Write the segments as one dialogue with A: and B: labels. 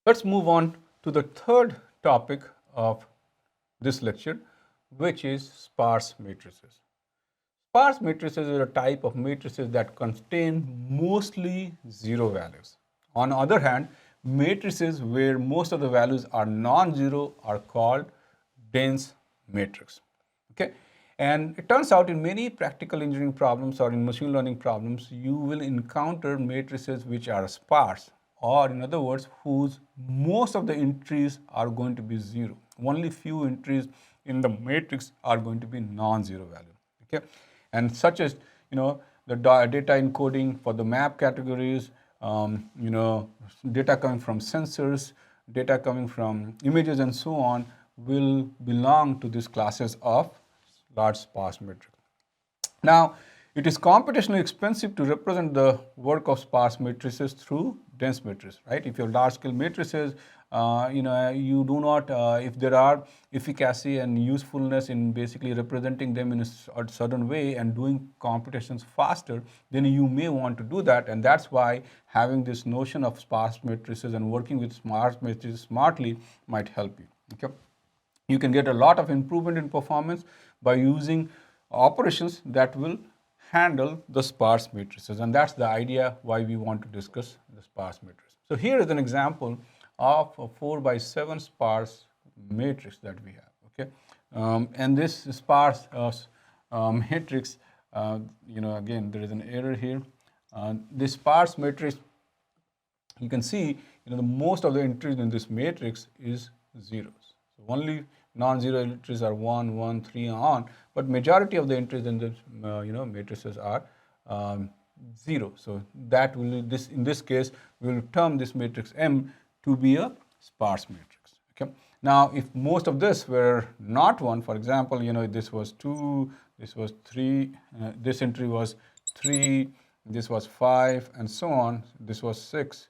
A: Let's move on to the third topic of this lecture, which is sparse matrices. Sparse matrices are a type of matrices that contain mostly zero values. On the other hand, matrices where most of the values are non-zero are called dense matrix. Okay, and it turns out in many practical engineering problems or in machine learning problems, you will encounter matrices which are sparse, or in other words, whose most of the entries are going to be zero. Only few entries in the matrix are going to be non-zero value. Okay, and such as the data encoding for the map categories, data coming from sensors, data coming from images, and so on will belong to these classes of large sparse matrix. Now, it is computationally expensive to represent the work of sparse matrices through dense matrices, right? If you have large-scale matrices, you do not, if there are efficacy and usefulness in basically representing them in a certain way and doing computations faster, then you may want to do that, and that's why having this notion of sparse matrices and working with sparse matrices smartly might help you. Okay, you can get a lot of improvement in performance by using operations that will handle the sparse matrices, and that's the idea why we want to discuss the sparse matrix. So here is an example of a 4x7 sparse matrix that we have. Okay, and this sparse matrix, again there is an error here. This sparse matrix, you can see, the most of the entries in this matrix is zeros. So only non-zero entries are 1, 1, 3, and on, but majority of the entries in this matrices are 0. So that will in this case we will term this matrix M to be a sparse matrix. Okay. Now, if most of this were not 1, for example, this was 2, this was 3, this entry was 3, this was 5, and so on. This was 6,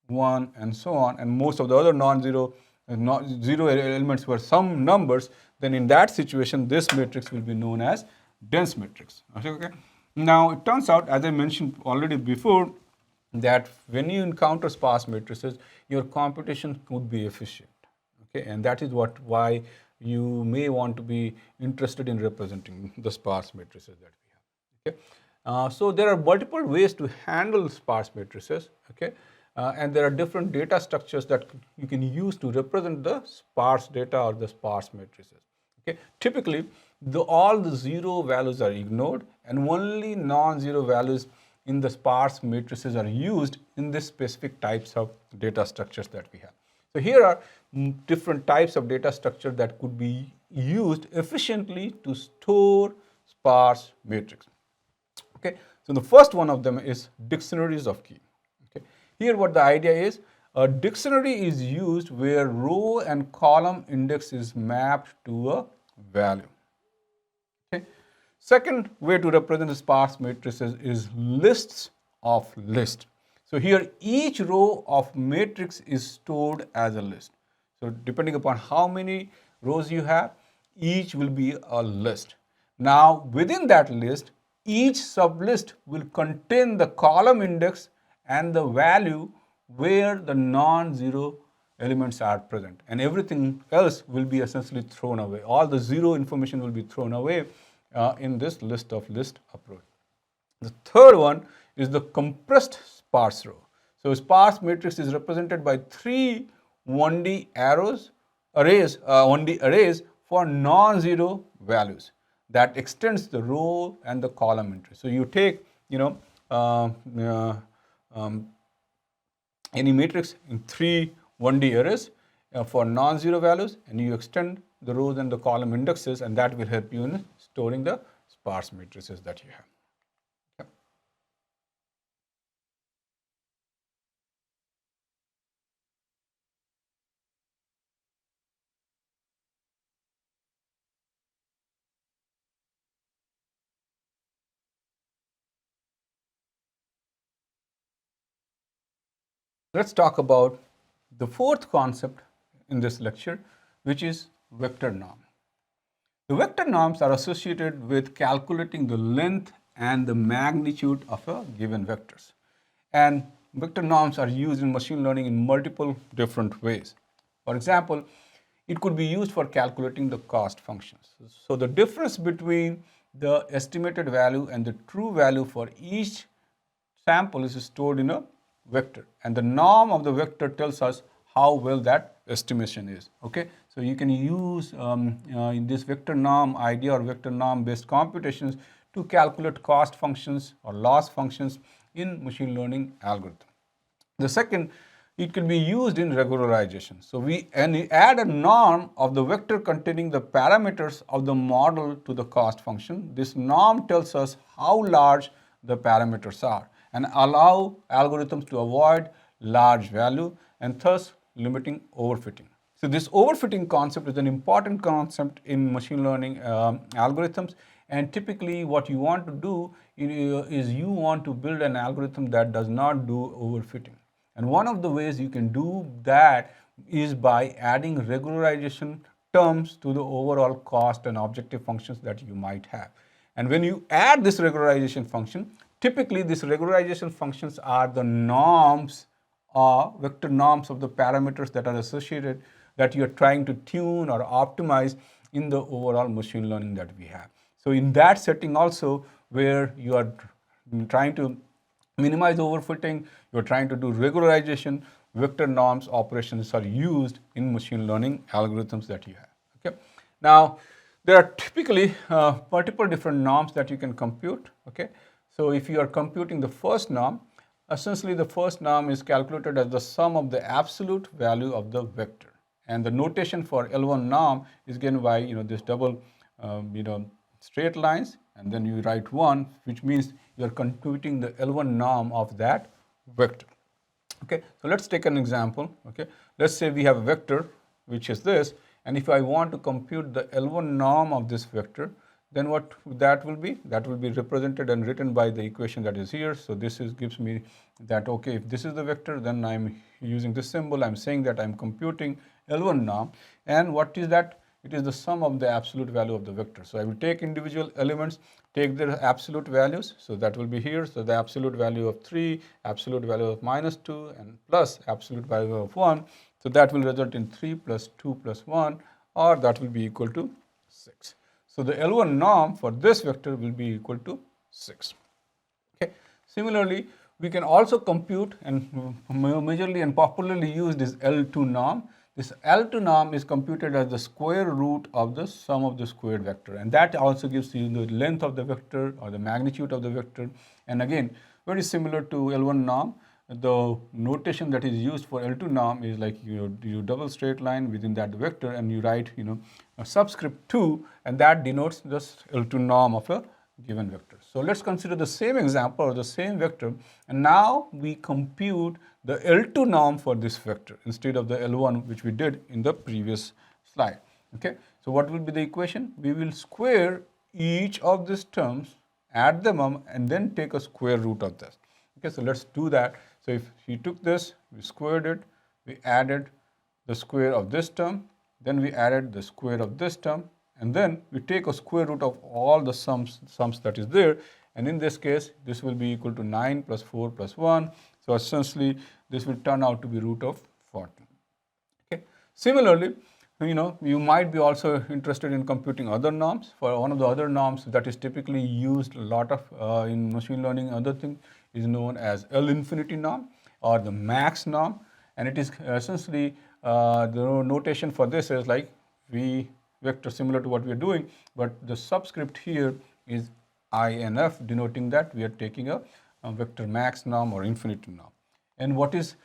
A: 1, and so on, and most of the other non-zero zero elements were some numbers, then in that situation this matrix will be known as dense matrix. Okay. Now it turns out, as I mentioned already before, that when you encounter sparse matrices, your computation could be efficient. Okay, and that is why you may want to be interested in representing the sparse matrices that we have. Okay, so there are multiple ways to handle sparse matrices. Okay. And there are different data structures that you can use to represent the sparse data or the sparse matrices. Okay. Typically, all the zero values are ignored and only non-zero values in the sparse matrices are used in this specific types of data structures that we have. So here are different types of data structure that could be used efficiently to store sparse matrix. Okay. So the first one of them is dictionaries of key. Here what the idea is, a dictionary is used where row and column index is mapped to a value. Okay. Second way to represent the sparse matrices is lists of list. So here each row of matrix is stored as a list. So depending upon how many rows you have, each will be a list. Now within that list, each sublist will contain the column index and the value where the non-zero elements are present, and everything else will be essentially thrown away. All the zero information will be thrown away in this list of list approach. The third one is the compressed sparse row. So sparse matrix is represented by 3 1D arrays, 1D arrays for non-zero values that extends the row and the column entry. So you take any matrix in 3 1D arrays for non-zero values, and you extend the rows and the column indexes, and that will help you in storing the sparse matrices that you have. Okay. Let's talk about the fourth concept in this lecture, which is vector norm. The vector norms are associated with calculating the length and the magnitude of a given vectors. And vector norms are used in machine learning in multiple different ways. For example, it could be used for calculating the cost functions. So the difference between the estimated value and the true value for each sample is stored in a vector, and the norm of the vector tells us how well that estimation is. Okay, so you can use in this vector norm idea or vector norm based computations to calculate cost functions or loss functions in machine learning algorithm. The second, it can be used in regularization. So we add a norm of the vector containing the parameters of the model to the cost function. This norm tells us how large the parameters are and allow algorithms to avoid large value and thus limiting overfitting. So this overfitting concept is an important concept in machine learning algorithms, and typically what you want to do is you want to build an algorithm that does not do overfitting. And one of the ways you can do that is by adding regularization terms to the overall cost and objective functions that you might have. And when you add this regularization function, typically these regularization functions are the norms or vector norms of the parameters that are associated that you are trying to tune or optimize in the overall machine learning that we have. So in that setting also, where you are trying to minimize overfitting, you're trying to do regularization, vector norms operations are used in machine learning algorithms that you have. Okay. Now, there are typically multiple different norms that you can compute. Okay. So if you are computing the first norm, essentially the first norm is calculated as the sum of the absolute value of the vector. And the notation for L1 norm is given by this double straight lines, and then you write 1, which means you are computing the L1 norm of that vector. Okay, so let's take an example. Okay, let's say we have a vector which is this, and if I want to compute the L1 norm of this vector, then what that will be? That will be represented and written by the equation that is here. So this gives me that, okay, if this is the vector, then I'm using this symbol. I'm saying that I'm computing L1 norm, and what is that? It is the sum of the absolute value of the vector. So I will take individual elements, take their absolute values. So that will be here. So the absolute value of 3, absolute value of -2, and plus absolute value of 1. So that will result in 3 plus 2 plus 1, or that will be equal to 6. So the L1 norm for this vector will be equal to 6. Okay. Similarly, we can also compute, and majorly and popularly used is L2 norm. This L2 norm is computed as the square root of the sum of the squared vector, and that also gives you the length of the vector or the magnitude of the vector. And again, very similar to L1 norm, the notation that is used for L2 norm is like you double straight line within that vector, and you write a subscript 2, and that denotes the L2 norm of a given vector. So let's consider the same example or the same vector, and now we compute the L2 norm for this vector instead of the L1 which we did in the previous slide. Okay, so what will be the equation? We will square each of these terms, add them up, and then take a square root of this. Okay, so let's do that. So if we took this, we squared it, we added the square of this term, then we added the square of this term, and then we take a square root of all the sums that is there, and in this case this will be equal to 9 plus 4 plus 1. So essentially this will turn out to be root of 40. Okay. Similarly, you might be also interested in computing other norms. For one of the other norms that is typically used a lot of in machine learning, other thing is known as L infinity norm or the max norm, and it is essentially the notation for this is like V vector, similar to what we are doing, but the subscript here is INF, denoting that we are taking a vector max norm or infinity norm. And what is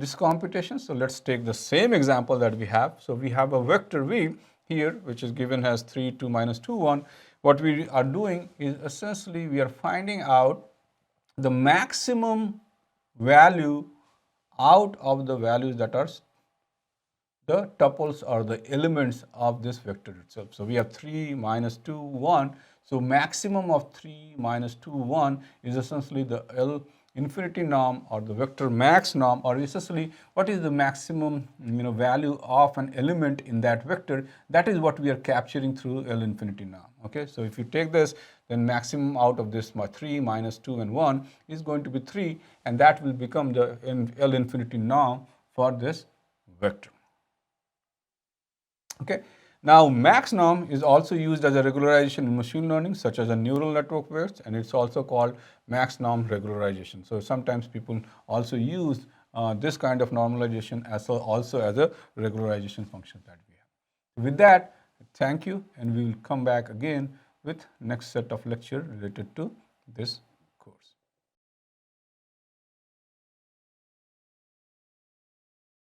A: this computation? So let's take the same example that we have. So we have a vector V here, which is given as 3, 2, minus 2, 1. What we are doing is essentially we are finding out the maximum value out of the values that are the tuples or the elements of this vector itself. So we have 3, minus 2, 1. So maximum of 3, minus 2, 1 is essentially the L infinity norm or the vector max norm, or essentially what is the maximum value of an element in that vector. That is what we are capturing through L infinity norm. Okay, so if you take this, then maximum out of this 3 minus 2 and 1 is going to be 3, and that will become the L infinity norm for this vector. Okay. Now, max norm is also used as a regularization in machine learning, such as a neural network weights, and it's also called max norm regularization. So sometimes people also use this kind of normalization also as a regularization function that we have. With that, thank you, and we will come back again with next set of lecture related to this